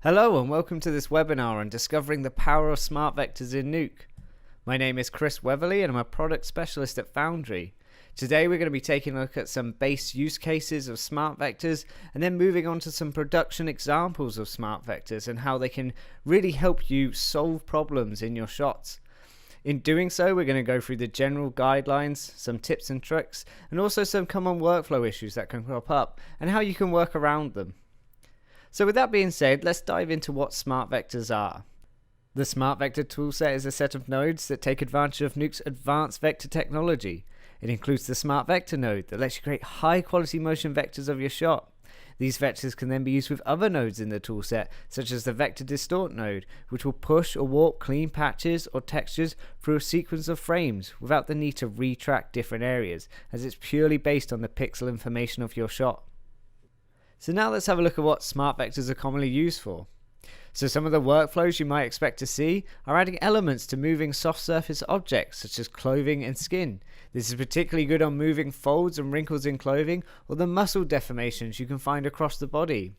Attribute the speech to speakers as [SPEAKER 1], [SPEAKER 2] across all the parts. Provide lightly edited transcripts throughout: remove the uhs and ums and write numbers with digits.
[SPEAKER 1] Hello and welcome to this webinar on discovering the power of smart vectors in Nuke. My name is Chris Weatherly and I'm a product specialist at Foundry. Today we're going to be taking a look at some base use cases of smart vectors and then moving on to some production examples of smart vectors and how they can really help you solve problems in your shots. In doing so, we're going to go through the general guidelines, some tips and tricks, and also some common workflow issues that can crop up and how you can work around them. So with that being said, let's dive into what smart vectors are. The Smart Vector toolset is a set of nodes that take advantage of Nuke's advanced vector technology. It includes the Smart Vector node that lets you create high quality motion vectors of your shot. These vectors can then be used with other nodes in the toolset, such as the Vector Distort node, which will push or warp clean patches or textures through a sequence of frames without the need to retract different areas, as it's purely based on the pixel information of your shot. So now let's have a look at what smart vectors are commonly used for. So some of the workflows you might expect to see are adding elements to moving soft surface objects such as clothing and skin. This is particularly good on moving folds and wrinkles in clothing or the muscle deformations you can find across the body.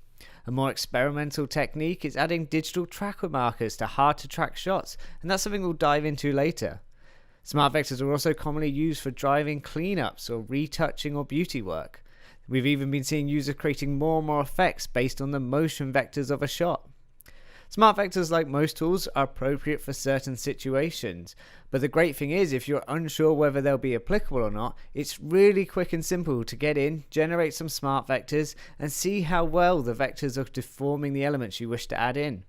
[SPEAKER 1] A more experimental technique is adding digital tracker markers to hard to track shots, and that's something we'll dive into later. Smart vectors are also commonly used for driving cleanups or retouching or beauty work. We've even been seeing users creating more and more effects based on the motion vectors of a shot. Smart vectors, like most tools, are appropriate for certain situations, but the great thing is if you're unsure whether they'll be applicable or not, it's really quick and simple to get in, generate some smart vectors, and see how well the vectors are deforming the elements you wish to add in.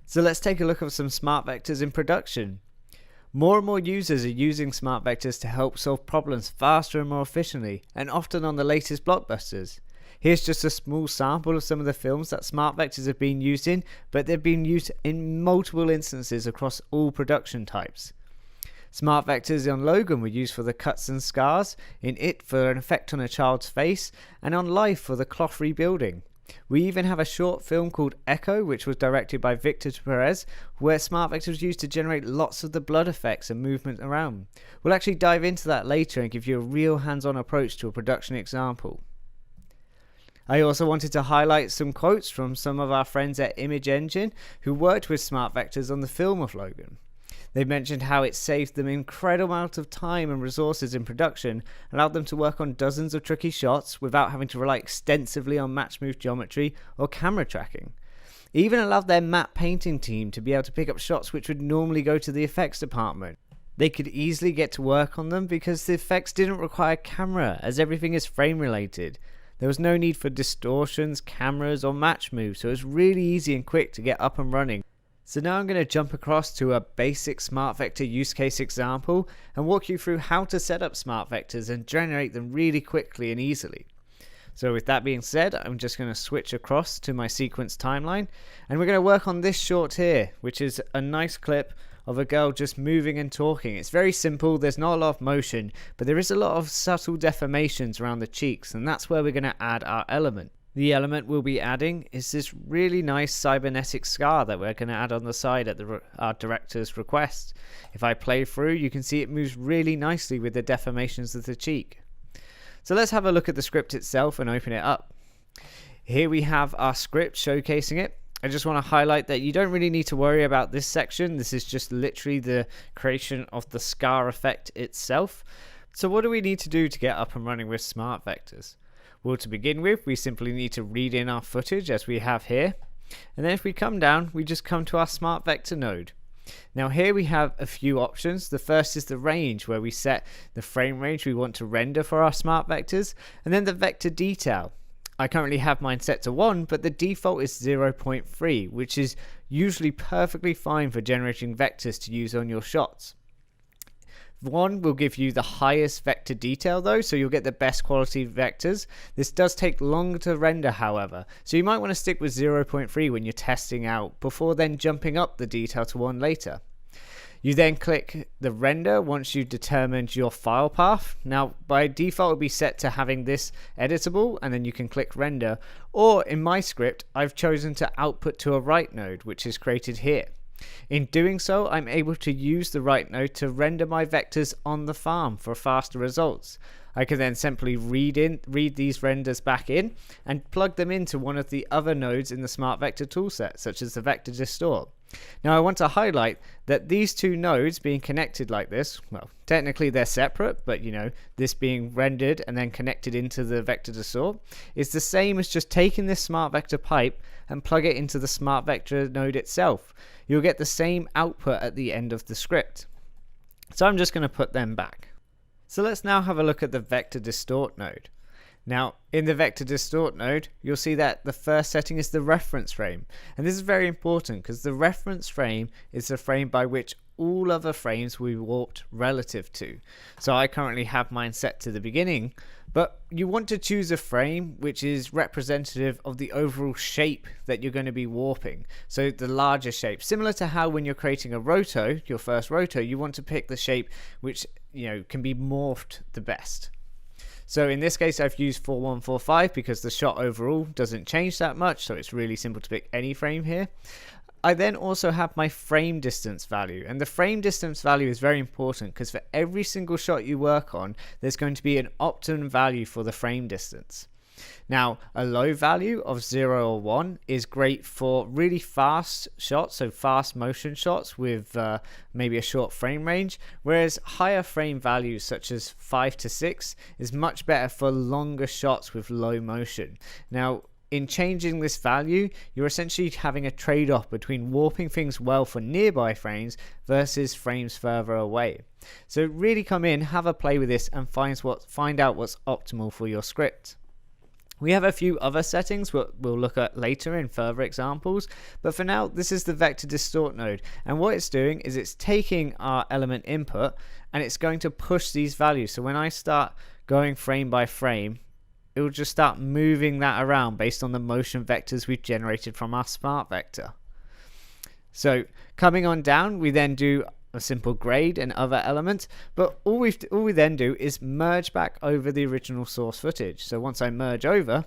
[SPEAKER 1] So let's take a look at some smart vectors in production. More and more users are using smart vectors to help solve problems faster and more efficiently, and often on the latest blockbusters. Here's just a small sample of some of the films that smart vectors have been used in, but they've been used in multiple instances across all production types. Smart vectors on Logan were used for the cuts and scars, in It for an effect on a child's face, and on Life for the cloth rebuilding. We even have a short film called Echo, which was directed by Victor Perez, where smart vectors was used to generate lots of the blood effects and movement around. We'll actually dive into that later and give you a real hands-on approach to a production example. I also wanted to highlight some quotes from some of our friends at Image Engine who worked with smart vectors on the film of Logan. They mentioned how it saved them an incredible amount of time and resources in production, allowed them to work on dozens of tricky shots without having to rely extensively on match move geometry or camera tracking. It even allowed their matte painting team to be able to pick up shots which would normally go to the effects department. They could easily get to work on them because the effects didn't require camera, as everything is frame related. There was no need for distortions, cameras or match moves, so it was really easy and quick to get up and running. So now I'm going to jump across to a basic smart vector use case example and walk you through how to set up smart vectors and generate them really quickly and easily. So with that being said, I'm just going to switch across to my sequence timeline and we're going to work on this short here, which is a nice clip of a girl just moving and talking. It's very simple, there's not a lot of motion, but there is a lot of subtle deformations around the cheeks, and that's where we're going to add our element. The element we'll be adding is this really nice cybernetic scar that we're going to add on the side at our director's request. If I play through, you can see it moves really nicely with the deformations of the cheek. So let's have a look at the script itself and open it up. Here we have our script showcasing it. I just want to highlight that you don't really need to worry about this section. This is just literally the creation of the scar effect itself. So what do we need to do to get up and running with smart vectors? Well, to begin with, we simply need to read in our footage as we have here. And then if we come down, we just come to our smart vector node. Now here we have a few options. The first is the range, where we set the frame range we want to render for our smart vectors, and then the vector detail. I currently have mine set to 1, but the default is 0.3, which is usually perfectly fine for generating vectors to use on your shots. 1 will give you the highest vector detail though, so you'll get the best quality vectors. This does take longer to render however, so you might want to stick with 0.3 when you're testing out, before then jumping up the detail to 1 later. You then click the render once you've determined your file path. Now by default it will be set to having this editable, and then you can click render, or in my script I've chosen to output to a write node, which is created here. In doing so, I'm able to use the write node to render my vectors on the farm for faster results. I can then simply read these renders back in and plug them into one of the other nodes in the Smart Vector toolset, such as the Vector Distort. Now I want to highlight that these two nodes being connected like this, well, technically they're separate, but this being rendered and then connected into the Vector Distort is the same as just taking this Smart Vector pipe and plug it into the Smart Vector node itself. You'll get the same output at the end of the script. So I'm just going to put them back. So let's now have a look at the Vector Distort node. Now, in the Vector Distort node, you'll see that the first setting is the reference frame. And this is very important because the reference frame is the frame by which all other frames will be warped relative to. So I currently have mine set to the beginning, but you want to choose a frame which is representative of the overall shape that you're going to be warping. So the larger shape, similar to how when you're creating a roto, your first roto, you want to pick the shape which can be morphed the best. So in this case I've used 4145 because the shot overall doesn't change that much, so it's really simple to pick any frame here. I then also have my frame distance value, and the frame distance value is very important because for every single shot you work on there's going to be an optimum value for the frame distance. Now, a low value of 0 or 1 is great for really fast shots, so fast motion shots with maybe a short frame range, whereas higher frame values such as 5 to 6 is much better for longer shots with low motion. Now, in changing this value, you're essentially having a trade-off between warping things well for nearby frames versus frames further away. So really come in, have a play with this, and find out what's optimal for your script. We have a few other settings we'll look at later in further examples, but for now this is the Vector Distort node, and what it's doing is it's taking our element input and it's going to push these values. So when I start going frame by frame, it will just start moving that around based on the motion vectors we've generated from our Smart Vector. So coming on down, we then do a simple grade and other elements, but all we then do is merge back over the original source footage. So once I merge over,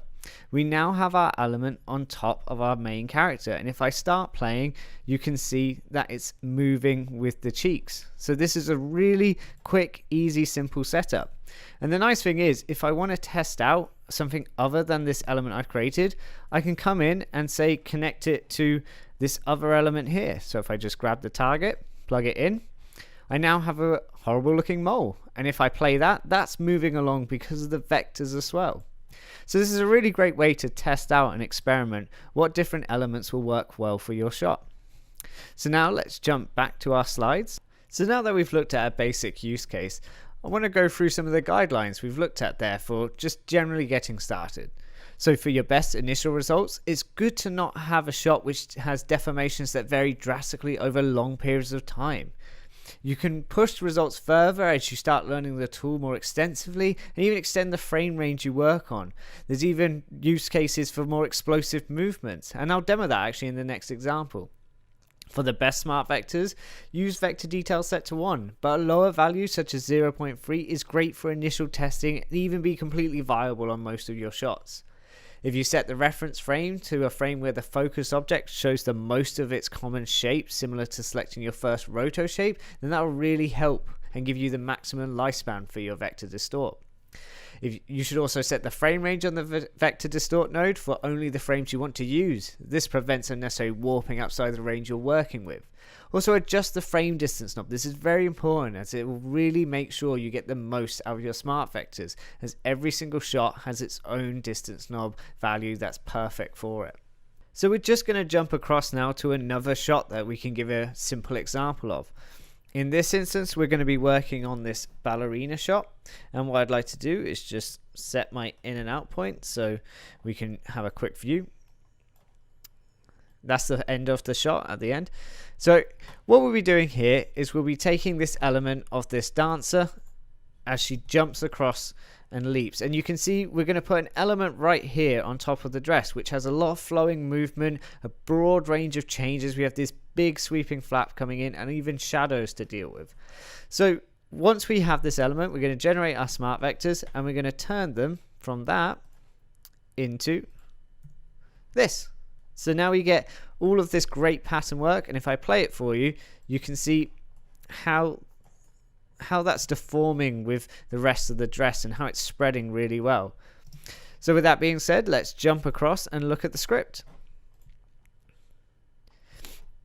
[SPEAKER 1] we now have our element on top of our main character, and if I start playing, you can see that it's moving with the cheeks. So this is a really quick, easy, simple setup. And the nice thing is, if I want to test out something other than this element I've created, I can come in and say connect it to this other element here. So if I just grab the target, plug it in, I now have a horrible looking mole, and if I play that, that's moving along because of the vectors as well. So this is a really great way to test out and experiment what different elements will work well for your shot. So now let's jump back to our slides. So now that we've looked at a basic use case, I want to go through some of the guidelines we've looked at there for just generally getting started. So for your best initial results, it's good to not have a shot which has deformations that vary drastically over long periods of time. You can push the results further as you start learning the tool more extensively and even extend the frame range you work on. There's even use cases for more explosive movements, and I'll demo that actually in the next example. For the best smart vectors, use vector detail set to 1, but a lower value such as 0.3 is great for initial testing and even be completely viable on most of your shots. If you set the reference frame to a frame where the focus object shows the most of its common shape, similar to selecting your first roto shape, then that will really help and give you the maximum lifespan for your Vector Distort. You should also set the frame range on the Vector Distort node for only the frames you want to use. This prevents unnecessary warping outside the range you're working with. Also adjust the frame distance knob. This is very important as it will really make sure you get the most out of your smart vectors, as every single shot has its own distance knob value that's perfect for it. So we're just going to jump across now to another shot that we can give a simple example of. In this instance, we're going to be working on this ballerina shot, and what I'd like to do is just set my in and out point so we can have a quick view. That's the end of the shot at the end. So what we'll be doing here is we'll be taking this element of this dancer as she jumps across and leaps, and you can see we're going to put an element right here on top of the dress which has a lot of flowing movement, a broad range of changes. We have this big sweeping flap coming in and even shadows to deal with. So once we have this element, we're going to generate our smart vectors and we're going to turn them from that into this. So now we get all of this great pattern work, and if I play it for you, you can see how that's deforming with the rest of the dress and how it's spreading really well. So with that being said, let's jump across and look at the script.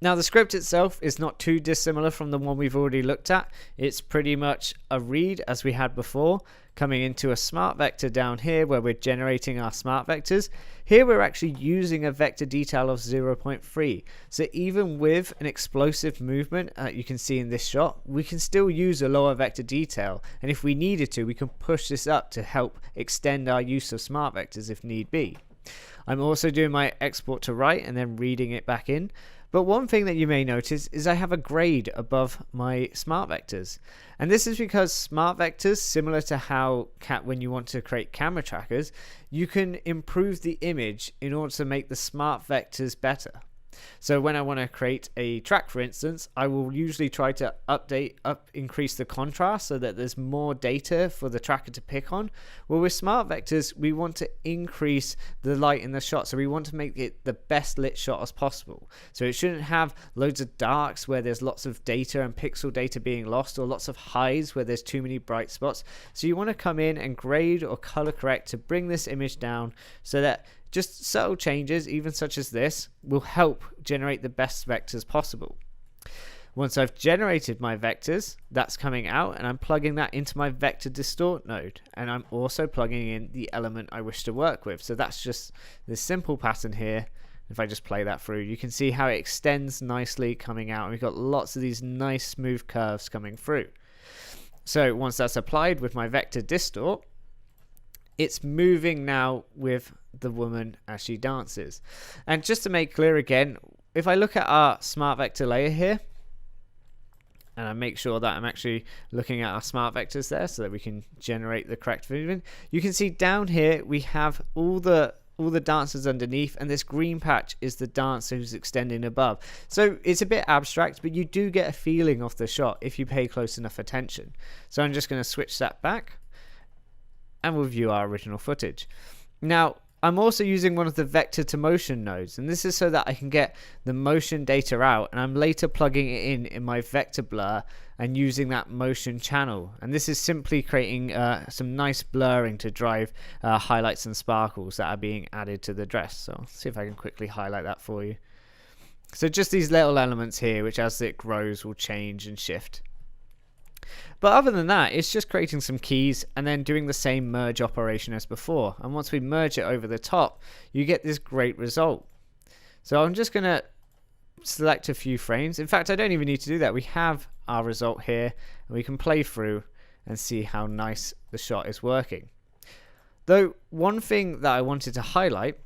[SPEAKER 1] Now the script itself is not too dissimilar from the one we've already looked at. It's pretty much a read as we had before, coming into a smart vector down here where we're generating our smart vectors. Here we're actually using a vector detail of 0.3. So even with an explosive movement, you can see in this shot, we can still use a lower vector detail. And if we needed to, we can push this up to help extend our use of smart vectors if need be. I'm also doing my export to write and then reading it back in. But one thing that you may notice is I have a grade above my smart vectors. And this is because smart vectors, similar to how when you want to create camera trackers, you can improve the image in order to make the smart vectors better. So when I want to create a track, for instance, I will usually try to increase the contrast so that there's more data for the tracker to pick on. Well, with smart vectors, we want to increase the light in the shot. So we want to make it the best lit shot as possible. So it shouldn't have loads of darks where there's lots of data and pixel data being lost, or lots of highs where there's too many bright spots. So you want to come in and grade or color correct to bring this image down so that just subtle changes, even such as this, will help generate the best vectors possible. Once I've generated my vectors, that's coming out, and I'm plugging that into my vector distort node, and I'm also plugging in the element I wish to work with. So that's just this simple pattern here. If I just play that through, you can see how it extends nicely coming out, and we've got lots of these nice smooth curves coming through. So once that's applied with my vector distort, it's moving now with the woman as she dances. And just to make clear again, if I look at our smart vector layer here, and I make sure that I'm actually looking at our smart vectors there so that we can generate the correct movement, you can see down here we have all the dancers underneath, and this green patch is the dancer who's extending above. So it's a bit abstract, but you do get a feeling of the shot if you pay close enough attention. So I'm just going to switch that back, and we'll view our original footage. Now, I'm also using one of the vector to motion nodes, and this is so that I can get the motion data out, and I'm later plugging it in my vector blur and using that motion channel. And this is simply creating some nice blurring to drive highlights and sparkles that are being added to the dress. So I'll see if I can quickly highlight that for you. So just these little elements here, which as it grows will change and shift. But other than that, it's just creating some keys and then doing the same merge operation as before. And once we merge it over the top, you get this great result. So I'm just going to select a few frames. In fact, I don't even need to do that. We have our result here, and we can play through and see how nice the shot is working. Though one thing that I wanted to highlight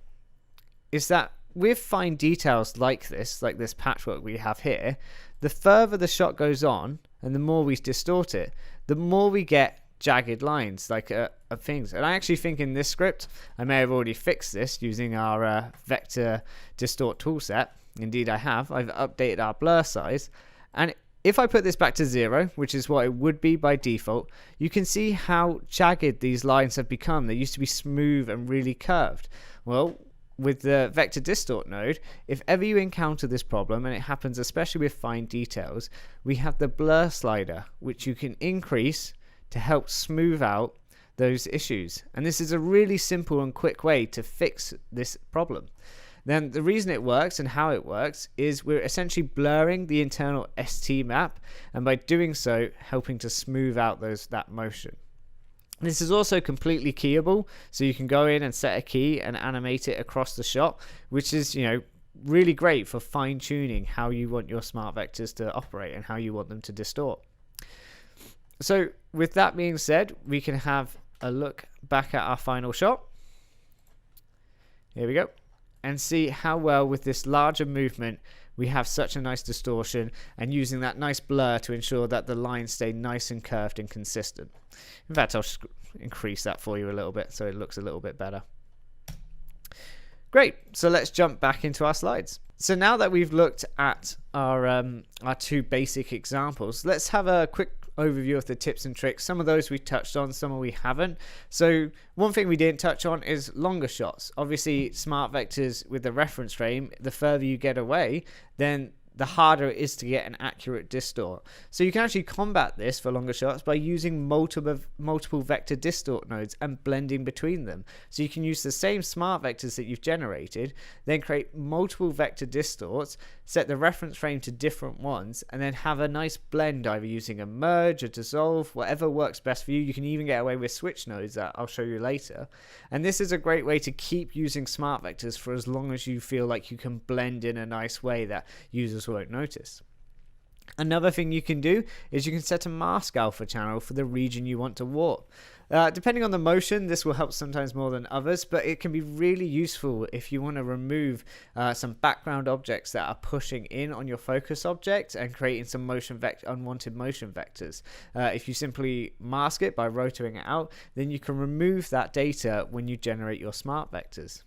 [SPEAKER 1] is that with fine details like this patchwork we have here, the further the shot goes on and the more we distort it, the more we get jagged lines of things. And I actually think in this script I may have already fixed this using our vector distort toolset. Indeed I have. I've updated our blur size, and if I put this back to 0, which is what it would be by default, you can see how jagged these lines have become. They used to be smooth and really curved. Well, with the vector distort node, if ever you encounter this problem, and it happens especially with fine details, we have the blur slider, which you can increase to help smooth out those issues. And this is a really simple and quick way to fix this problem. Then the reason it works and how it works is we're essentially blurring the internal ST map, and by doing so helping to smooth out that motion. This is also completely keyable, so you can go in and set a key and animate it across the shot, which is, really great for fine-tuning how you want your smart vectors to operate and how you want them to distort. So with that being said, we can have a look back at our final shot. Here we go. And see how well with this larger movement we have such a nice distortion, and using that nice blur to ensure that the lines stay nice and curved and consistent. In fact, I'll increase that for you a little bit so it looks a little bit better. Great, so let's jump back into our slides. So now that we've looked at our two basic examples, let's have a quick overview of the tips and tricks. Some of those we touched on, some we haven't. So one thing we didn't touch on is longer shots. Obviously, smart vectors with the reference frame, the further you get away, then the harder it is to get an accurate distort. So you can actually combat this for longer shots by using multiple vector distort nodes and blending between them. So you can use the same smart vectors that you've generated, then create multiple vector distorts, set the reference frame to different ones, and then have a nice blend, either using a merge, a dissolve, whatever works best for you. You can even get away with switch nodes that I'll show you later. And this is a great way to keep using smart vectors for as long as you feel like you can blend in a nice way that users won't notice. Another thing you can do is you can set a mask alpha channel for the region you want to warp. Depending on the motion, this will help sometimes more than others, but it can be really useful if you want to remove some background objects that are pushing in on your focus object and creating some unwanted motion vectors. If you simply mask it by rotating it out, then you can remove that data when you generate your smart vectors.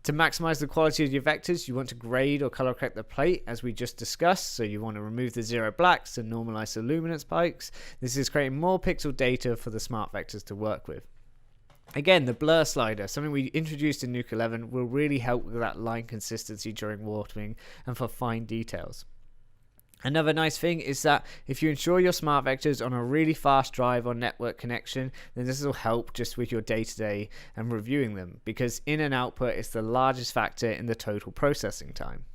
[SPEAKER 1] To maximize the quality of your vectors, you want to grade or color correct the plate, as we just discussed. So you want to remove the zero blacks and normalize the luminance spikes. This is creating more pixel data for the smart vectors to work with. Again, the blur slider, something we introduced in Nuke 11, will really help with that line consistency during warping and for fine details. Another nice thing is that if you ensure your smart vectors on a really fast drive or network connection, then this will help just with your day-to-day and reviewing them, because in and output is the largest factor in the total processing time.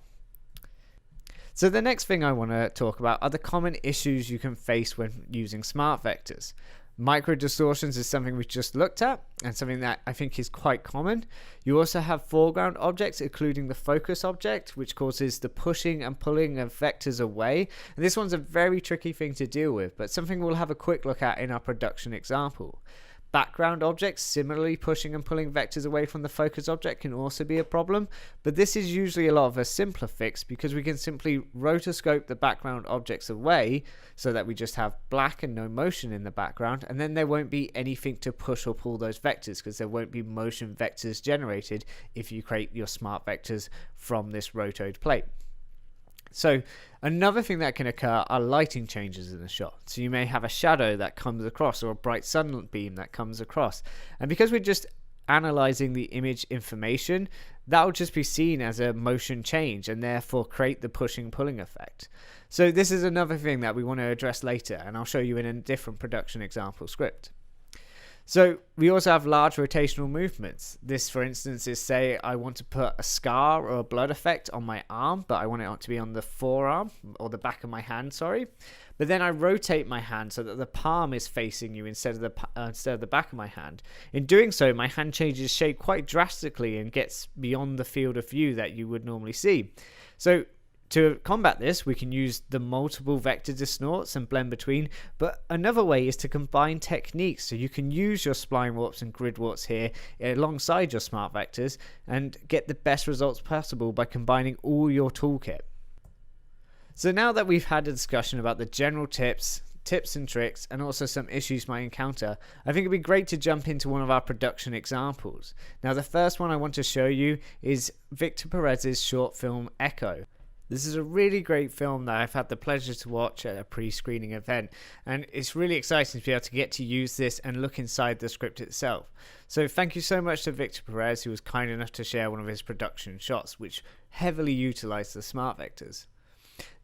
[SPEAKER 1] So the next thing I want to talk about are the common issues you can face when using smart vectors. Micro distortions is something we just looked at and something that I think is quite common. You also have foreground objects, including the focus object, which causes the pushing and pulling of vectors away. And this one's a very tricky thing to deal with, but something we'll have a quick look at in our production example. Background objects similarly pushing and pulling vectors away from the focus object can also be a problem, but this is usually a lot of a simpler fix because we can simply rotoscope the background objects away so that we just have black and no motion in the background, and then there won't be anything to push or pull those vectors because there won't be motion vectors generated if you create your smart vectors from this rotoed plate. So another thing that can occur are lighting changes in the shot. So you may have a shadow that comes across or a bright sunbeam that comes across. And because we're just analyzing the image information, that will just be seen as a motion change and therefore create the pushing pulling effect. So this is another thing that we want to address later, and I'll show you in a different production example script. So we also have large rotational movements. This, for instance, is, say I want to put a scar or a blood effect on my arm, but I want it to be on the forearm or the back of my hand, sorry. But then I rotate my hand so that the palm is facing you instead of the back of my hand. In doing so, my hand changes shape quite drastically and gets beyond the field of view that you would normally see. So to combat this, we can use the multiple vector distorts and blend between, but another way is to combine techniques. So you can use your spline warps and grid warps here alongside your smart vectors and get the best results possible by combining all your toolkit. So now that we've had a discussion about the general tips and tricks, and also some issues you might encounter, I think it'd be great to jump into one of our production examples. Now the first one I want to show you is Victor Perez's short film Echo. This is a really great film that I've had the pleasure to watch at a pre-screening event, and it's really exciting to be able to get to use this and look inside the script itself. So thank you so much to Victor Perez, who was kind enough to share one of his production shots, which heavily utilized the smart vectors.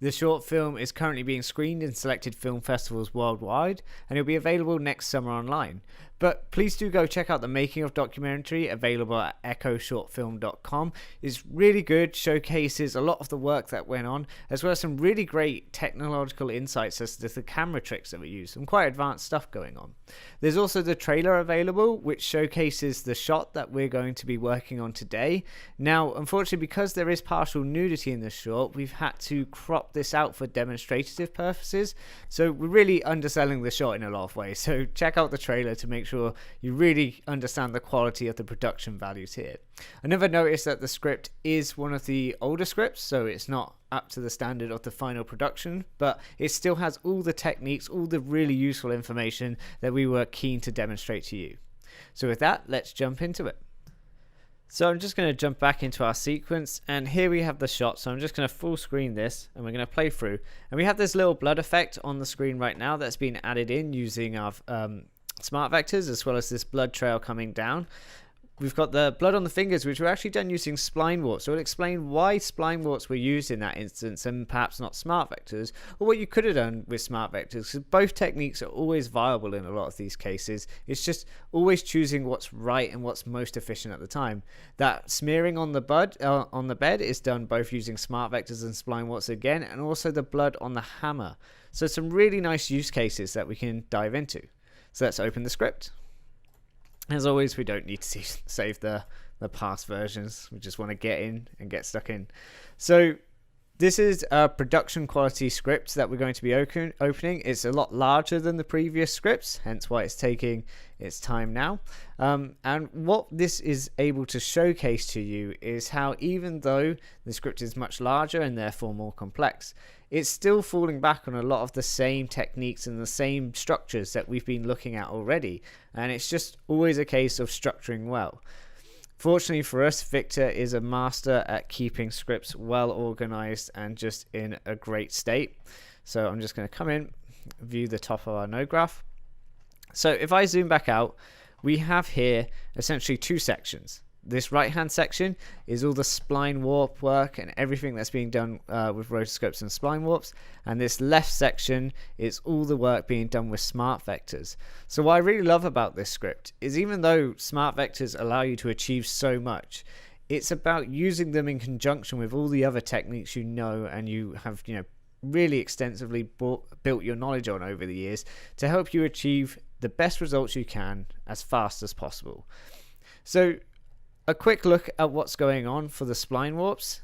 [SPEAKER 1] The short film is currently being screened in selected film festivals worldwide, and it'll be available next summer online. But please do go check out the making of documentary available at echoshortfilm.com. It's really good, showcases a lot of the work that went on, as well as some really great technological insights as to the camera tricks that we use. Some quite advanced stuff going on. There's also the trailer available, which showcases the shot that we're going to be working on today. Now, unfortunately, because there is partial nudity in this short, we've had to crop this out for demonstrative purposes. So we're really underselling the shot in a lot of ways. So check out the trailer to make sure you really understand the quality of the production values here. Another notice that the script is one of the older scripts, so it's not up to the standard of the final production, but it still has all the techniques, all the really useful information that we were keen to demonstrate to you. So with that, let's jump into it. So I'm just going to jump back into our sequence, and here we have the shot. So I'm just going to full screen this, and we're going to play through. And we have this little blood effect on the screen right now that's been added in using our smart vectors, as well as this blood trail coming down. we've got the blood on the fingers, which were actually done using spline warps. So I'll explain why spline warps were used in that instance and perhaps not smart vectors, or what you could have done with smart vectors, because both techniques are always viable in a lot of these cases. It's just always choosing what's right and what's most efficient at the time. That smearing on the bed is done both using smart vectors and spline warps again, and also the blood on the hammer. So some really nice use cases that we can dive into. So let's open the script. As always, we don't need to save the past versions. We just want to get in and get stuck in. So this is a production quality script that we're going to be opening. It's a lot larger than the previous scripts, hence why it's taking its time now. And what this is able to showcase to you is how, even though the script is much larger and therefore more complex, it's still falling back on a lot of the same techniques and the same structures that we've been looking at already. And it's just always a case of structuring well. Fortunately for us, Victor is a master at keeping scripts well organized and just in a great state. So I'm just going to come in, view the top of our node graph. So if I zoom back out, we have here essentially two sections. This right hand section is all the spline warp work and everything that's being done with rotoscopes and spline warps, and this left section is all the work being done with smart vectors. So what I really love about this script is, even though smart vectors allow you to achieve so much, it's about using them in conjunction with all the other techniques you know and you have really extensively built your knowledge on over the years to help you achieve the best results you can as fast as possible. So a quick look at what's going on for the spline warps.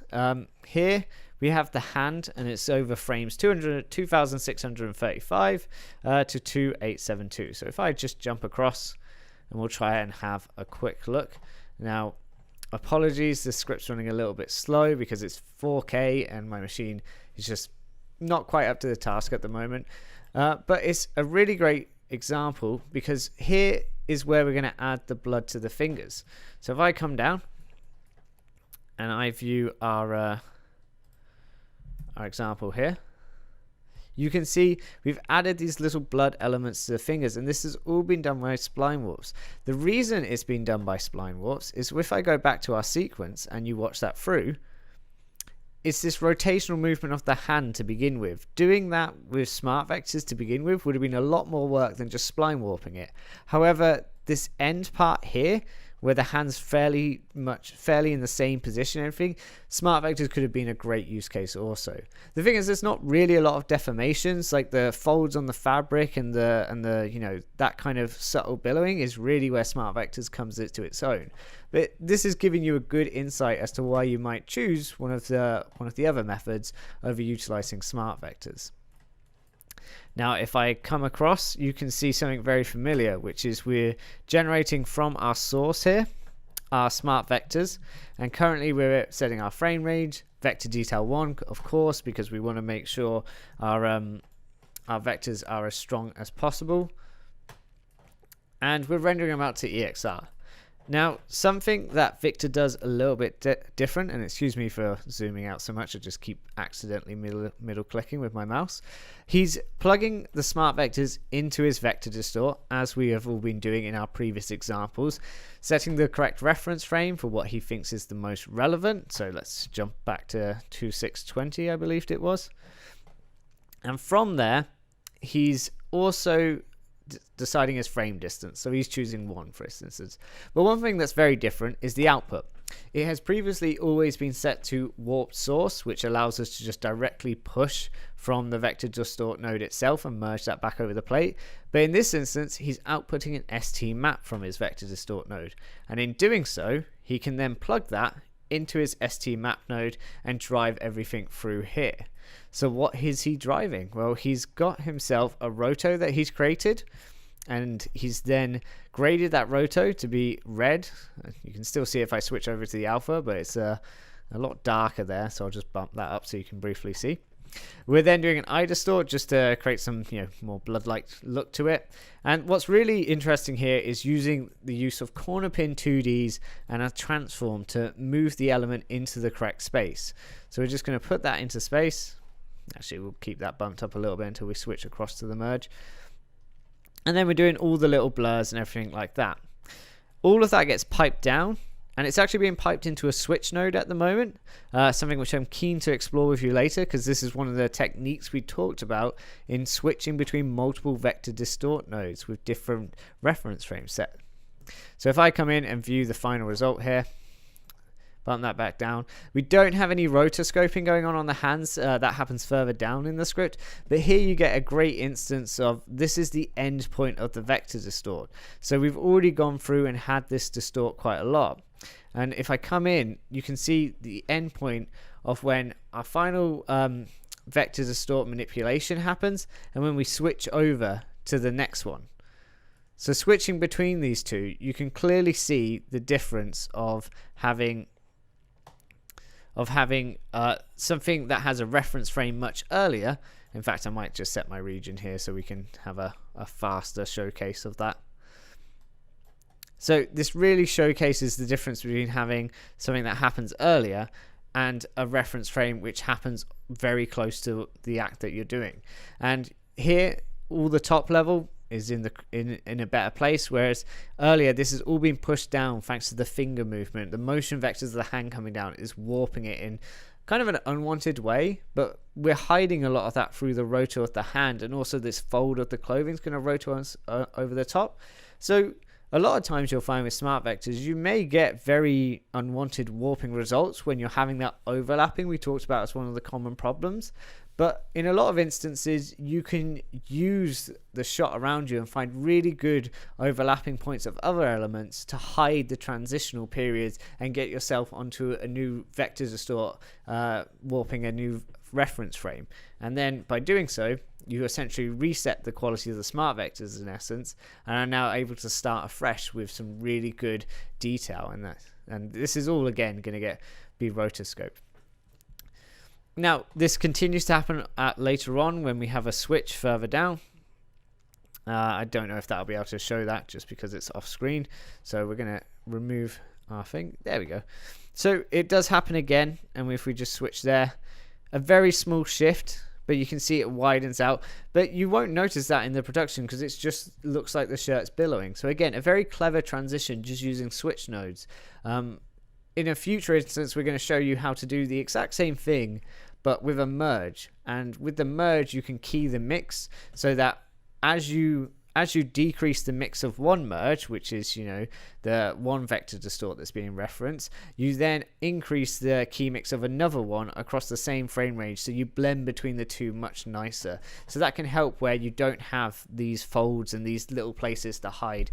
[SPEAKER 1] Here we have the hand, and it's over frames 2635 to 2872. So if I just jump across, and we'll try and have a quick look. Now, apologies, the script's running a little bit slow because it's 4K and my machine is just not quite up to the task at the moment. But it's a really great example because here is where we're going to add the blood to the fingers. So if I come down and I view our example here, you can see we've added these little blood elements to the fingers, and this has all been done by spline warps. The reason it's been done by spline warps is, if I go back to our sequence and you watch that through, it's this rotational movement of the hand to begin with. Doing that with smart vectors to begin with would have been a lot more work than just spline warping it. However, this end part here, where the hand's fairly in the same position and everything, smart vectors could have been a great use case also. The thing is, there's not really a lot of deformations, like the folds on the fabric and the that kind of subtle billowing is really where smart vectors comes to its own. But this is giving you a good insight as to why you might choose one of the other methods over utilizing smart vectors. Now, if I come across, you can see something very familiar, which is we're generating from our source here, our smart vectors, and currently we're setting our frame range, vector detail 1, of course, because we want to make sure our vectors are as strong as possible, and we're rendering them out to EXR. Now, something that Victor does a little bit different, and excuse me for zooming out so much, I just keep accidentally middle clicking with my mouse. He's plugging the smart vectors into his vector distort, as we have all been doing in our previous examples, setting the correct reference frame for what he thinks is the most relevant. So let's jump back to 2620, I believed it was. And from there, he's also deciding his frame distance, so he's choosing 1 for instance. But one thing that's very different is the output. It has previously always been set to warped source, which allows us to just directly push from the vector distort node itself and merge that back over the plate. But in this instance, he's outputting an ST map from his vector distort node, and in doing so, he can then plug that into his ST map node and drive everything through here. So what is he driving? Well, he's got himself a roto that he's created, and he's then graded that roto to be red. You can still see if I switch over to the alpha, but it's a lot darker there, so I'll just bump that up so you can briefly see. We're then doing an eye distort just to create some more blood-like look to it. And what's really interesting here is using the use of corner pin 2Ds and a transform to move the element into the correct space. So we're just going to put that into space. Actually, we'll keep that bumped up a little bit until we switch across to the merge. And then we're doing all the little blurs and everything like that. all of that gets piped down, and it's actually being piped into a switch node at the moment, something which I'm keen to explore with you later, because this is one of the techniques we talked about in switching between multiple vector distort nodes with different reference frames set. So if I come in and view the final result here, bump that back down. We don't have any rotoscoping going on the hands. That happens further down in the script. But here you get a great instance of this is the end point of the vector distort. So we've already gone through and had this distort quite a lot. And if I come in, you can see the end point of when our final vector distort manipulation happens and when we switch over to the next one. So switching between these two, you can clearly see the difference of having something that has a reference frame much earlier. In fact, I might just set my region here so we can have a faster showcase of that. So this really showcases the difference between having something that happens earlier and a reference frame which happens very close to the act that you're doing. And here, all the top level is in a better place, whereas earlier this has all been pushed down thanks to the finger movement. The motion vectors of the hand coming down is warping it in kind of an unwanted way, but we're hiding a lot of that through the rotor of the hand, and also this fold of the clothing is going to rotor us over the top. So a lot of times you'll find with smart vectors you may get very unwanted warping results when you're having that overlapping we talked about as one of the common problems. But in a lot of instances, you can use the shot around you and find really good overlapping points of other elements to hide the transitional periods and get yourself onto a new vector distort, warping a new reference frame. And then by doing so, you essentially reset the quality of the smart vectors in essence, and are now able to start afresh with some really good detail in that. And this is all again going to be rotoscoped. Now, this continues to happen later on when we have a switch further down. I don't know if that'll be able to show that just because it's off screen. So we're going to remove our thing. There we go. So it does happen again. And if we just switch there, a very small shift, but you can see it widens out. But you won't notice that in the production because it just looks like the shirt's billowing. So again, a very clever transition just using switch nodes. In a future instance, we're going to show you how to do the exact same thing, but with a merge. And with the merge, you can key the mix so that as you decrease the mix of one merge, which is, the one vector distort that's being referenced, you then increase the key mix of another one across the same frame range, so you blend between the two much nicer. So that can help where you don't have these folds and these little places to hide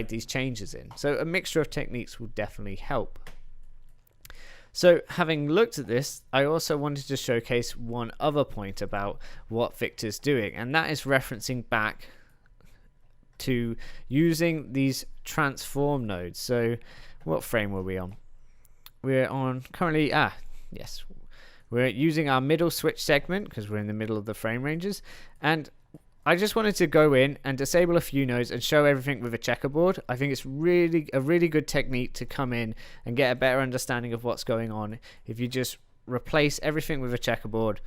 [SPEAKER 1] these changes in. So a mixture of techniques will definitely help. So having looked at this, I also wanted to showcase one other point about what Victor's doing, and that is referencing back to using these transform nodes. So what frame were we on? We're on currently, yes, we're using our middle switch segment because we're in the middle of the frame ranges, and I just wanted to go in and disable a few nodes and show everything with a checkerboard. I think it's a really good technique to come in and get a better understanding of what's going on if you just replace everything with a checkerboard,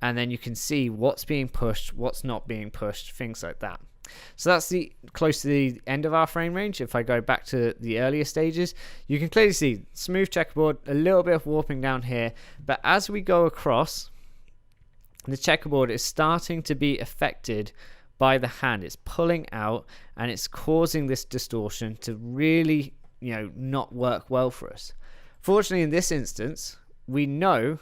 [SPEAKER 1] and then you can see what's being pushed, what's not being pushed, things like that. So that's close to the end of our frame range. If I go back to the earlier stages, you can clearly see smooth checkerboard, a little bit of warping down here, but as we go across, the checkerboard is starting to be affected by the hand. It's pulling out and it's causing this distortion to really, not work well for us. Fortunately, in this instance, we know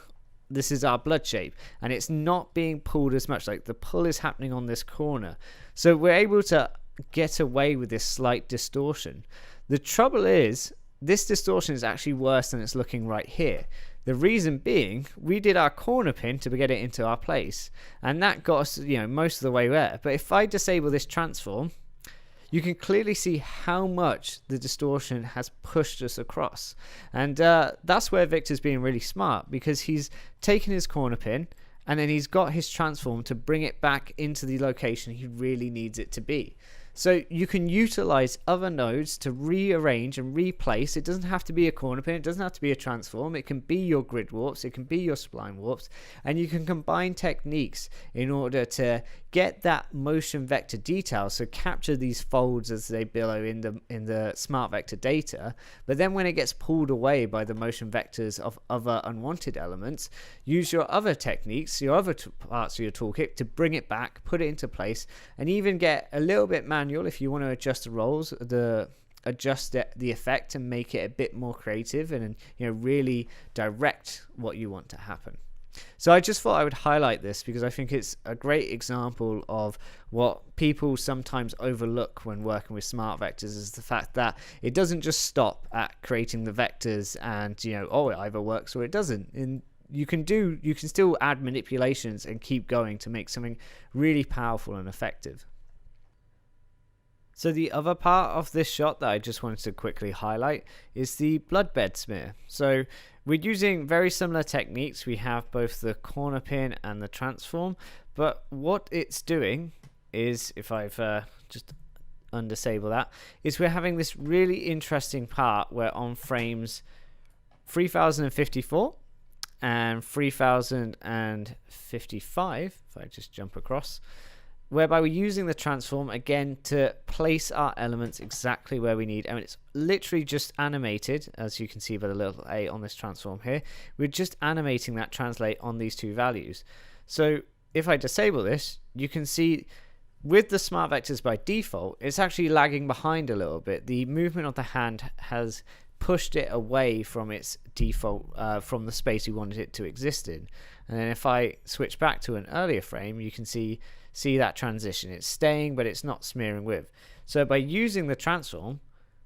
[SPEAKER 1] this is our blood shape and it's not being pulled as much. Like the pull is happening on this corner. So we're able to get away with this slight distortion. The trouble is, this distortion is actually worse than it's looking right here. The reason being, we did our corner pin to get it into our place, and that got us, most of the way there. But if I disable this transform, you can clearly see how much the distortion has pushed us across. And that's where Victor's being really smart, because he's taken his corner pin, and then he's got his transform to bring it back into the location he really needs it to be. So you can utilize other nodes to rearrange and replace. It doesn't have to be a corner pin. It doesn't have to be a transform. It can be your grid warps. It can be your spline warps. And you can combine techniques in order to get that motion vector detail, so capture these folds as they billow in the smart vector data, but then when it gets pulled away by the motion vectors of other unwanted elements, use your other techniques, your other parts of your toolkit to bring it back, put it into place, and even get a little bit manual if you want to adjust the roles, adjust the effect and make it a bit more creative, and really direct what you want to happen. So I just thought I would highlight this because I think it's a great example of what people sometimes overlook when working with smart vectors, is the fact that it doesn't just stop at creating the vectors and it either works or it doesn't. And you can still add manipulations and keep going to make something really powerful and effective. So the other part of this shot that I just wanted to quickly highlight is the bloodbed smear. So we're using very similar techniques. We have both the corner pin and the transform, but what it's doing is, if I've just undisable that, is we're having this really interesting part where on frames 3054 and 3055, if I just jump across, whereby we're using the transform again to place our elements exactly where we need. I mean, it's literally just animated, as you can see by the little A on this transform here. We're just animating that translate on these two values. So if I disable this, you can see with the smart vectors by default, it's actually lagging behind a little bit. The movement of the hand has pushed it away from its default, from the space we wanted it to exist in. And then if I switch back to an earlier frame, you can see that transition. It's staying, but it's not smearing with. So by using the transform,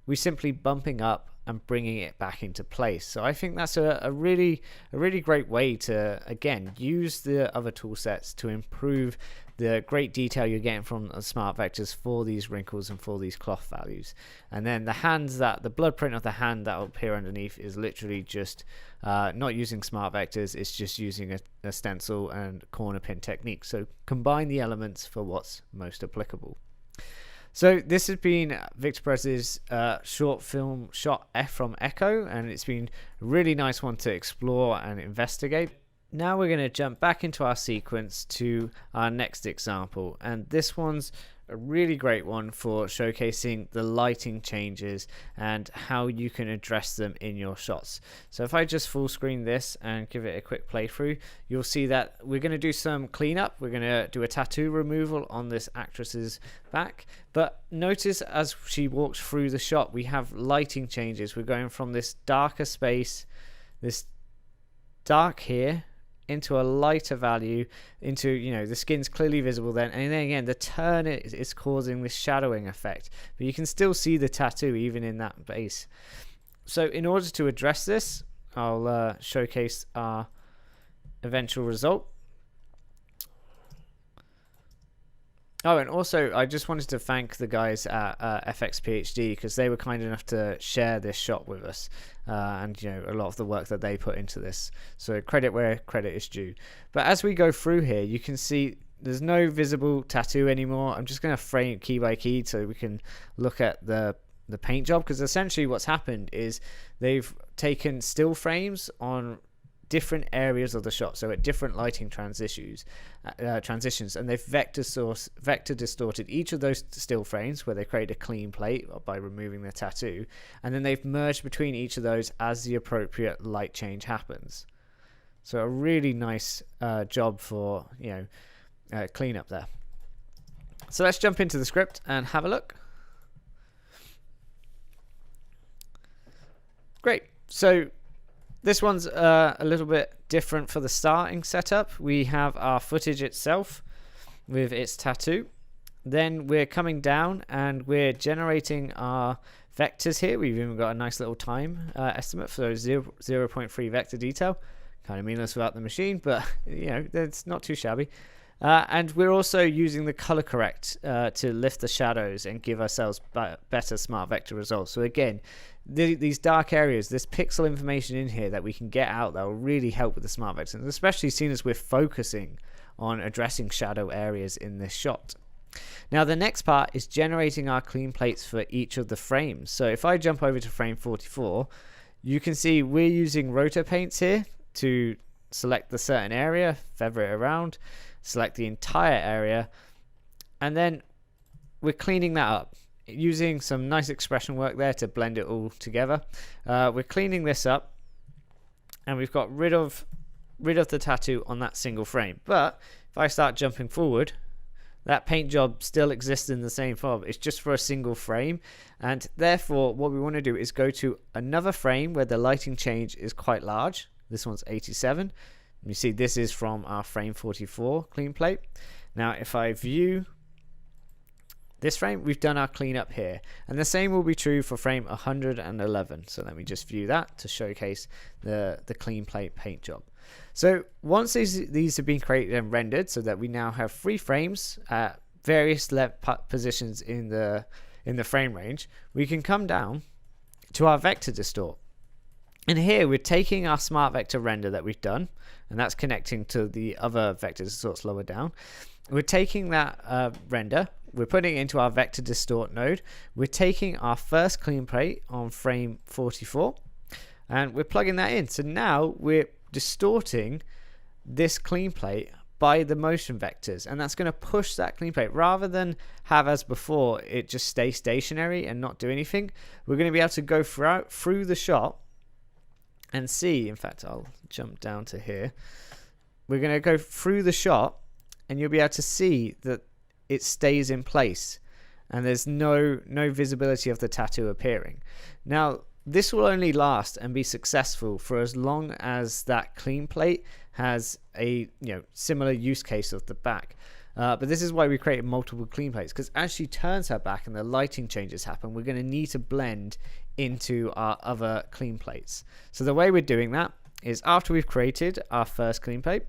[SPEAKER 1] we're simply bumping up and bringing it back into place. So I think that's a really great way to, again, use the other tool sets to improve the great detail you're getting from the smart vectors for these wrinkles and for these cloth values. And then the blood print of the hand that will appear underneath is literally just not using smart vectors, it's just using a stencil and corner pin technique. So combine the elements for what's most applicable. So this has been Victor Perez's short film shot from Echo, and it's been a really nice one to explore and investigate. Now we're going to jump back into our sequence to our next example, and this one's a really great one for showcasing the lighting changes and how you can address them in your shots. So if I just full screen this and give it a quick playthrough, you'll see that we're going to do some cleanup. We're going to do a tattoo removal on this actress's back, but notice as she walks through the shot, we have lighting changes. We're going from this darker space, this dark here, into a lighter value, into the skin's clearly visible then, and then again the turn is causing this shadowing effect, but you can still see the tattoo even in that base. So in order to address this, I'll showcase our eventual result. Oh, and also I just wanted to thank the guys at FX PhD, because they were kind enough to share this shot with us, and a lot of the work that they put into this. So credit where credit is due. But as we go through here, you can see there's no visible tattoo anymore. I'm just going to frame key by key so we can look at the paint job, because essentially what's happened is they've taken still frames on different areas of the shot, so at different lighting transitions, and they've vector distorted each of those still frames where they create a clean plate by removing the tattoo, and then they've merged between each of those as the appropriate light change happens. So a really nice job for cleanup there. So let's jump into the script and have a look. Great. So this one's a little bit different for the starting setup. We have our footage itself with its tattoo. Then we're coming down and we're generating our vectors here. We've even got a nice little time estimate for 0.3 vector detail. Kind of meaningless without the machine, but it's not too shabby. And we're also using the color correct to lift the shadows and give ourselves better smart vector results. So again, these dark areas, this pixel information in here that we can get out that will really help with the smart vectors, especially seeing as we're focusing on addressing shadow areas in this shot. Now the next part is generating our clean plates for each of the frames. So if I jump over to frame 44, you can see we're using rotor paints here to select the certain area, feather it around, select the entire area, And then we're cleaning that up using some nice expression work there to blend it all together. We're cleaning this up, and we've got rid of the tattoo on that single frame. But if I start jumping forward, that paint job still exists in the same file. It's just for a single frame, and therefore what we want to do is go to another frame where the lighting change is quite large. This one's 87. You see this is from our frame 44 clean plate. Now if I view this frame, we've done our cleanup here, and the same will be true for frame 111. So let me just view that to showcase the clean plate paint job. So once these have been created and rendered, so that we now have 3 frames at various positions in the frame range, we can come down to our vector distort. And here we're taking our smart vector render that we've done, and that's connecting to the other vector distorts lower down. We're taking that render, we're putting it into our vector distort node. We're taking our first clean plate on frame 44, and we're plugging that in. So now we're distorting this clean plate by the motion vectors, and that's going to push that clean plate rather than have, as before, it just stay stationary and not do anything. We're going to be able to go through the shot and see. In fact, I'll jump down to here. We're going to go through the shot, and you'll be able to see that it stays in place, and there's no visibility of the tattoo appearing. Now this will only last and be successful for as long as that clean plate has a similar use case of the back. But this is why we created multiple clean plates, because as she turns her back and the lighting changes happen, we're going to need to blend into our other clean plates. So the way we're doing that is, after we've created our first clean plate,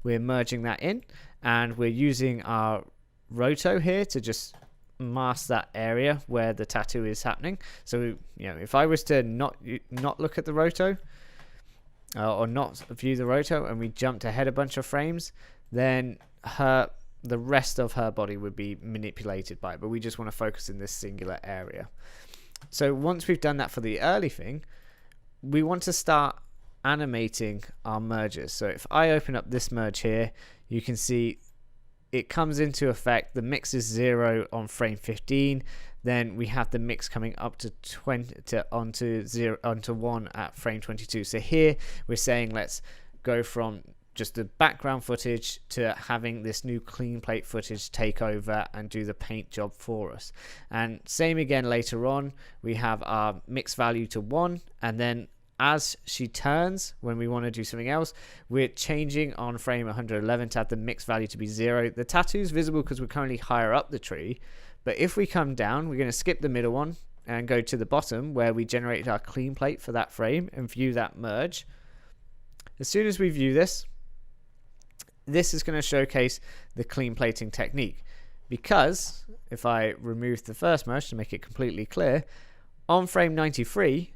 [SPEAKER 1] we're merging that in, and we're using our roto here to just mask that area where the tattoo is happening. So if I was to not look at the roto or not view the roto, and we jumped ahead a bunch of frames, then the rest of her body would be manipulated by it, but we just want to focus in this singular area. So once we've done that for the early thing, we want to start animating our merges. So if I open up this merge here, you can see it comes into effect. The mix is 0 on frame 15. Then we have the mix coming up to 20 onto 1 at frame 22. So here we're saying let's go from just the background footage to having this new clean plate footage take over and do the paint job for us. And same again later on, we have our mix value to 1, and then as she turns, when we want to do something else, we're changing on frame 111 to have the mix value to be 0. The tattoo is visible because we're currently higher up the tree, but if we come down, we're going to skip the middle one and go to the bottom where we generated our clean plate for that frame and view that merge. As soon as we view this is going to showcase the clean plating technique, because if I remove the first merge to make it completely clear, on frame 93,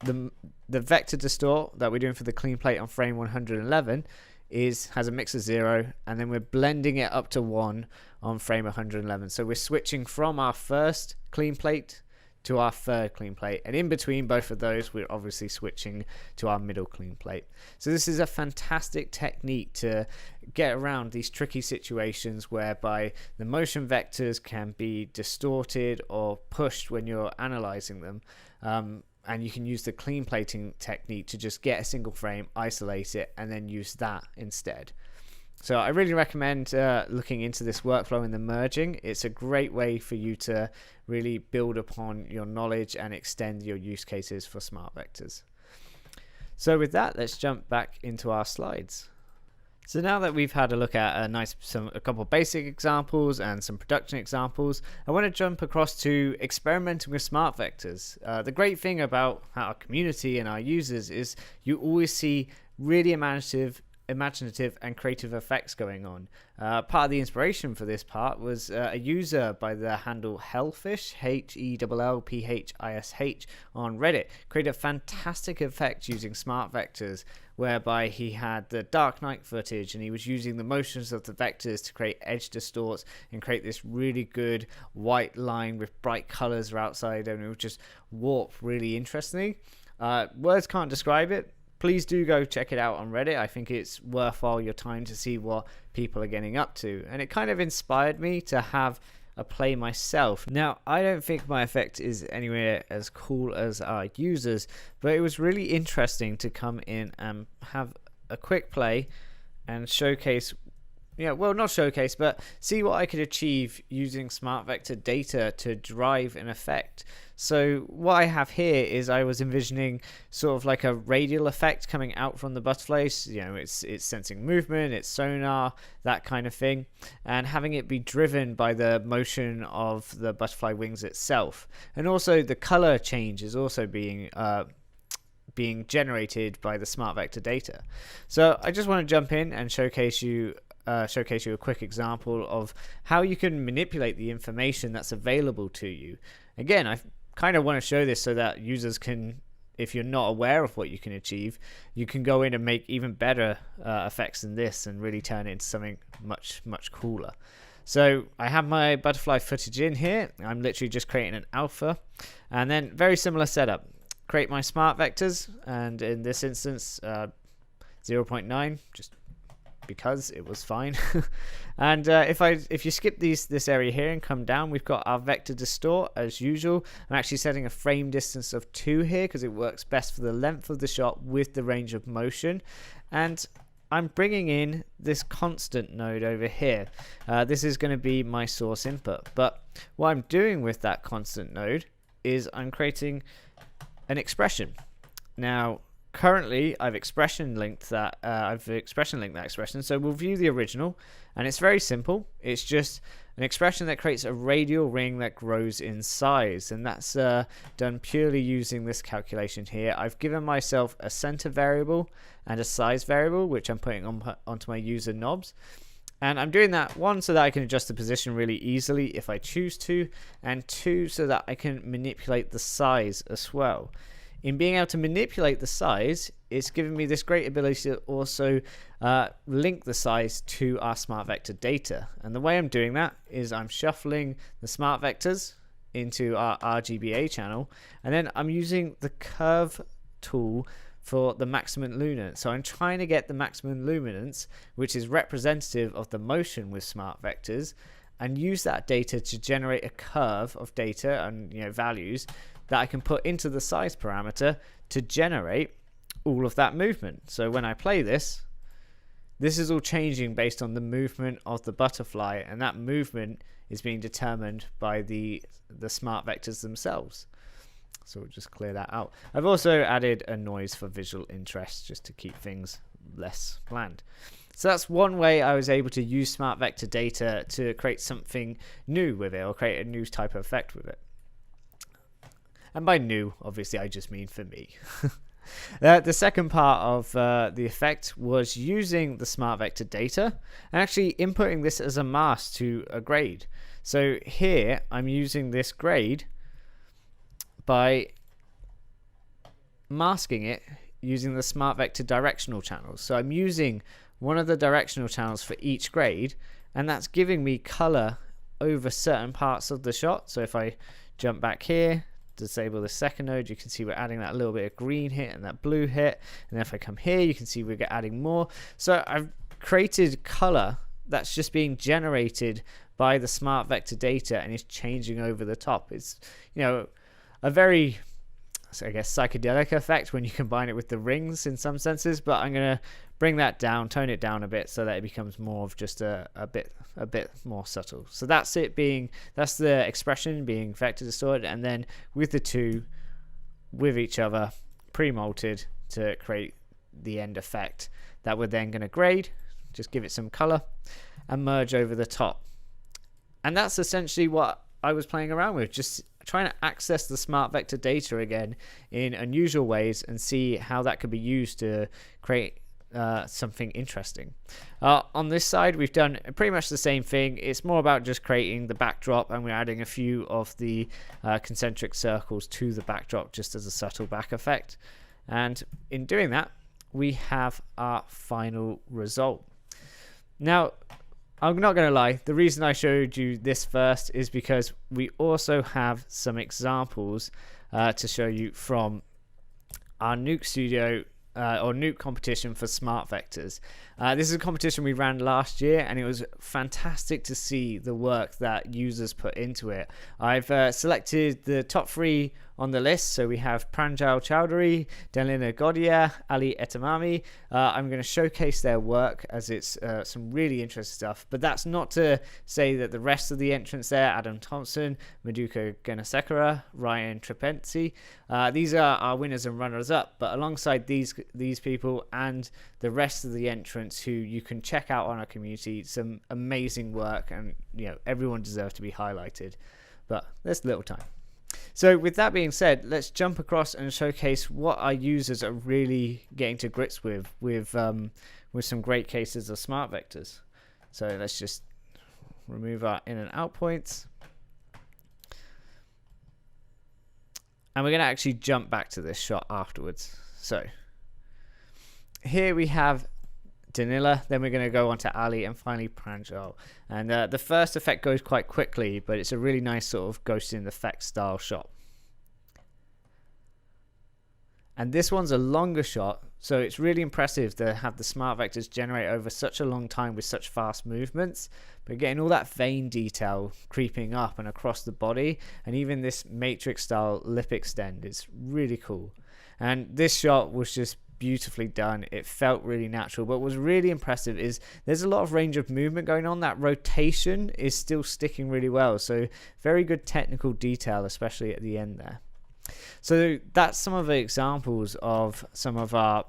[SPEAKER 1] the vector distort that we're doing for the clean plate on frame 111 has a mix of 0, and then we're blending it up to 1 on frame 111. So we're switching from our first clean plate to our third clean plate, and in between both of those we're obviously switching to our middle clean plate. So this is a fantastic technique to get around these tricky situations whereby the motion vectors can be distorted or pushed when you're analyzing them. And you can use the clean plating technique to just get a single frame, isolate it, and then use that instead. So I really recommend looking into this workflow in the merging. It's a great way for you to really build upon your knowledge and extend your use cases for smart vectors. So with that, let's jump back into our slides. So now that we've had a look at a couple of basic examples and some production examples, I want to jump across to experimenting with smart vectors. The great thing about our community and our users is you always see really imaginative and creative effects going on. Part of the inspiration for this part was a user by the handle Hellfish, HELLPHISH, on Reddit, created a fantastic effect using smart vectors, whereby he had the Dark Knight footage and he was using the motions of the vectors to create edge distorts and create this really good white line with bright colors outside, and it would just warp really interestingly. Words can't describe it, please do go check it out on Reddit. I think it's worthwhile your time to see what people are getting up to. And it kind of inspired me to have a play myself. Now, I don't think my effect is anywhere as cool as our users, but it was really interesting to come in and have a quick play and showcase, well, not showcase, but see what I could achieve using smart vector data to drive an effect. So what I have here is I was envisioning sort of like a radial effect coming out from the butterfly. It's sensing movement, it's sonar, that kind of thing, and having it be driven by the motion of the butterfly wings itself. And also the color change is also being generated by the smart vector data. So I just want to jump in and showcase you a quick example of how you can manipulate the information that's available to you. Again, I kind of want to show this so that users can, if you're not aware of what you can achieve, you can go in and make even better effects than this and really turn it into something much cooler. So I have my butterfly footage in here. I'm literally just creating an alpha, and then very similar setup. Create my smart vectors, and in this instance 0.9, just because it was fine. And if you skip this area here and come down, we've got our vector distort as usual. I'm actually setting a frame distance of 2 here because it works best for the length of the shot with the range of motion. And I'm bringing in this constant node over here. This is going to be my source input, but what I'm doing with that constant node is I'm creating an expression. Now currently I've expression linked that expression, so we'll view the original, and it's very simple. It's just an expression that creates a radial ring that grows in size, and that's done purely using this calculation here. I've given myself a center variable and a size variable, which I'm putting onto my user knobs. And I'm doing that, 1, so that I can adjust the position really easily if I choose to, and 2, so that I can manipulate the size as well. In being able to manipulate the size, it's giving me this great ability to also link the size to our smart vector data. And the way I'm doing that is I'm shuffling the smart vectors into our RGBA channel, and then I'm using the curve tool for the maximum luminance. So I'm trying to get the maximum luminance, which is representative of the motion with smart vectors, and use that data to generate a curve of data and values that I can put into the size parameter to generate all of that movement. So when I play this is all changing based on the movement of the butterfly, and that movement is being determined by the smart vectors themselves. So we'll just clear that out. I've also added a noise for visual interest just to keep things less bland. So that's one way I was able to use smart vector data to create something new with it, or create a new type of effect with it. And by new, obviously, I just mean for me. The second part of the effect was using the smart vector data and actually inputting this as a mask to a grade. So here, I'm using this grade by masking it using the smart vector directional channels. So I'm using one of the directional channels for each grade, and that's giving me color over certain parts of the shot. So if I jump back here, disable the second node, you can see we're adding that little bit of green hit and that blue hit, and then if I come here, you can see we're adding more. So I've created color that's just being generated by the smart vector data and is changing over the top. It's a very, I guess, psychedelic effect when you combine it with the rings in some senses, but I'm gonna bring that down, tone it down a bit so that it becomes more of just a bit more subtle. So that's the expression being vector distorted, and then with the two with each other pre-molted to create the end effect that we're then going to grade, just give it some color and merge over the top. And that's essentially what I was playing around with, just trying to access the smart vector data again in unusual ways and see how that could be used to create something interesting. On this side, we've done pretty much the same thing. It's more about just creating the backdrop, and we're adding a few of the concentric circles to the backdrop just as a subtle back effect. And in doing that, we have our final result. Now, I'm not going to lie, the reason I showed you this first is because we also have some examples to show you from our Nuke Studio or nuke competition for smart vectors. This is a competition we ran last year, and it was fantastic to see the work that users put into it. I've selected the top 3 on the list. So we have Pranjal Chowdhury, Delina Godia, Ali Etamami. I'm going to showcase their work, as it's some really interesting stuff. But that's not to say that the rest of the entrants there, Adam Thompson, Maduka Gunasekara, Ryan Tripenzzi, these are our winners and runners-up. But alongside these people and the rest of the entrants who you can check out on our community, some amazing work, and everyone deserves to be highlighted. But there's little time. So with that being said, let's jump across and showcase what our users are really getting to grips with some great cases of smart vectors. So let's just remove our in and out points. And we're going to actually jump back to this shot afterwards. So here we have Danila, then we're going to go on to Ali, and finally Pranjal. And the first effect goes quite quickly, but it's a really nice sort of ghost in the effect style shot. And this one's a longer shot, so it's really impressive to have the smart vectors generate over such a long time with such fast movements. But getting all that vein detail creeping up and across the body, and even this matrix style lip extend is really cool. And this shot was just beautifully done. It felt really natural. But what was really impressive is there's a lot of range of movement going on. That rotation is still sticking really well. So very good technical detail, especially at the end there. So that's some of the examples of some of our,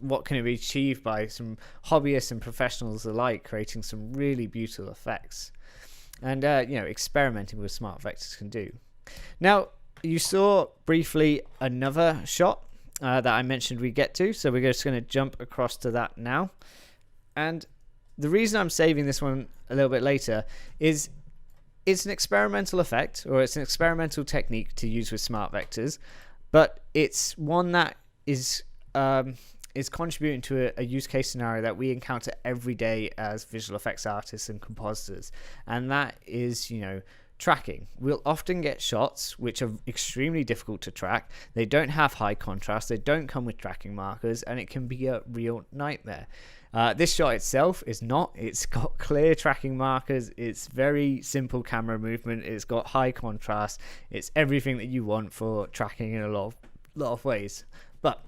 [SPEAKER 1] what can be achieved by some hobbyists and professionals alike, creating some really beautiful effects. And, experimenting with smart vectors can do. Now, you saw briefly another shot that I mentioned we get to, so we're just going to jump across to that now. And the reason I'm saving this one a little bit later is it's an experimental effect, or it's an experimental technique to use with smart vectors, but it's one that is contributing to a use case scenario that we encounter every day as visual effects artists and compositors, and that is, tracking. We'll often get shots which are extremely difficult to track. They don't have high contrast, they don't come with tracking markers, and it can be a real nightmare. This shot itself is not. It's got clear tracking markers, it's very simple camera movement, it's got high contrast, it's everything that you want for tracking in a lot of ways. But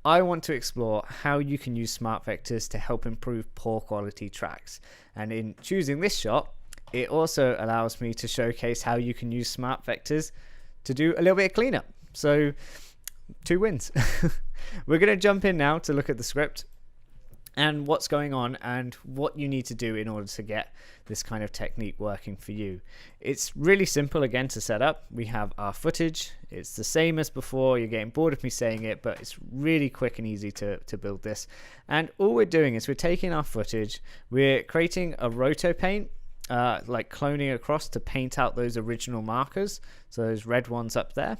[SPEAKER 1] I want to explore how you can use smart vectors to help improve poor quality tracks. And in choosing this shot, it also allows me to showcase how you can use smart vectors to do a little bit of cleanup. So 2 wins. We're going to jump in now to look at the script and what's going on and what you need to do in order to get this kind of technique working for you. It's really simple again to set up. We have our footage. It's the same as before. You're getting bored of me saying it, but it's really quick and easy to build this. And all we're doing is we're taking our footage, we're creating a roto paint, like cloning across to paint out those original markers, so those red ones up there,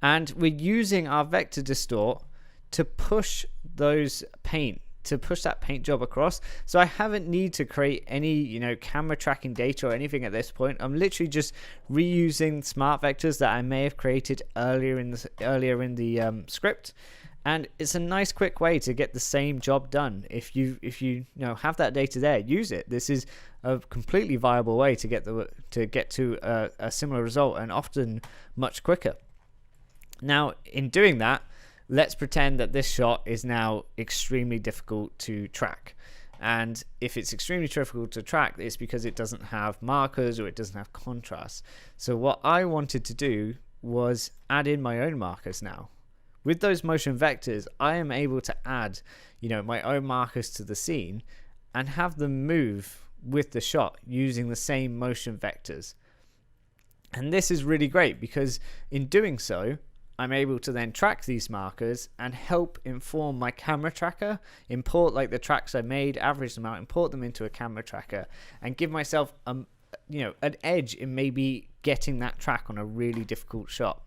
[SPEAKER 1] and we're using our vector distort to push that paint job across. So I haven't need to create any camera tracking data or anything at this point. I'm literally just reusing smart vectors that I may have created earlier in the script. And it's a nice quick way to get the same job done. If you have that data there, use it. This is a completely viable way to get to a similar result, and often much quicker. Now, in doing that, let's pretend that this shot is now extremely difficult to track. And if it's extremely difficult to track, it's because it doesn't have markers or it doesn't have contrast. So what I wanted to do was add in my own markers now. With those motion vectors, I am able to add, my own markers to the scene and have them move with the shot using the same motion vectors. And this is really great because in doing so, I'm able to then track these markers and help inform my camera tracker, import the tracks I made, average them out, import them into a camera tracker, and give myself an edge in maybe getting that track on a really difficult shot.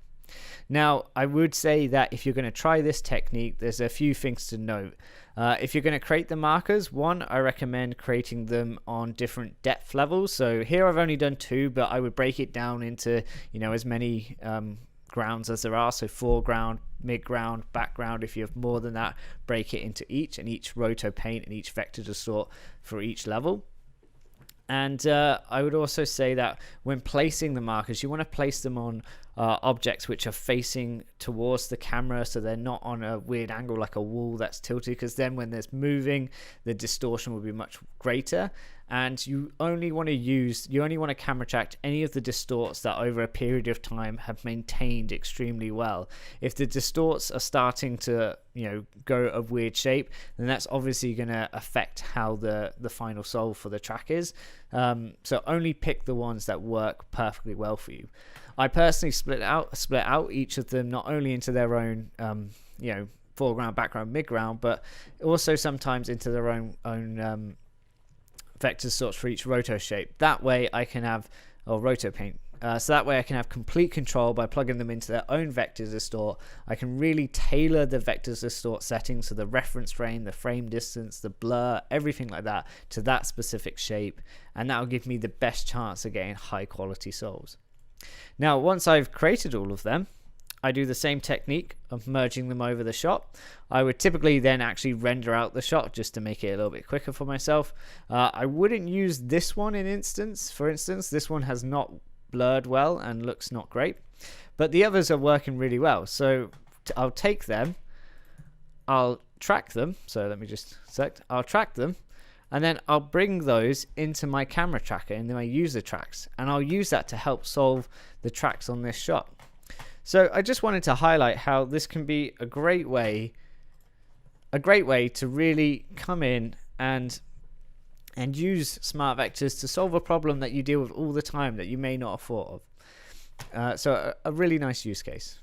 [SPEAKER 1] Now, I would say that if you're going to try this technique, there's a few things to note. If you're going to create the markers, one, I recommend creating them on different depth levels. So here I've only done 2, but I would break it down into, as many grounds as there are, so foreground, midground, background. If you have more than that, break it into each, and each roto paint and each vector distort for each level. And I would also say that when placing the markers, you want to place them on objects which are facing towards the camera, so they're not on a weird angle like a wall that's tilted, because then when there's moving, the distortion will be much greater. And you only want to camera track any of the distorts that over a period of time have maintained extremely well. If the distorts are starting to go a weird shape, then that's obviously going to affect how the final solve for the track is. So only pick the ones that work perfectly well for you. I personally split out each of them not only into their own foreground, background, midground, but also sometimes into their own vector sorts for each roto shape. That way I can have, or roto paint. So that way I can have complete control by plugging them into their own vectors distort. I can really tailor the vectors distort settings, so the reference frame, the frame distance, the blur, everything like that to that specific shape, and that will give me the best chance of getting high quality solves. Now, once I've created all of them, I do the same technique of merging them over the shot. I would typically then actually render out the shot just to make it a little bit quicker for myself. I wouldn't use this one for instance. This one has not blurred well and looks not great, but the others are working really well. So I'll take them, I'll track them. So let me just select, I'll track them, and then I'll bring those into my camera tracker, into my user tracks, and I'll use that to help solve the tracks on this shot. So I just wanted to highlight how this can be a great way to really come in and use smart vectors to solve a problem that you deal with all the time that you may not have thought of. So a really nice use case.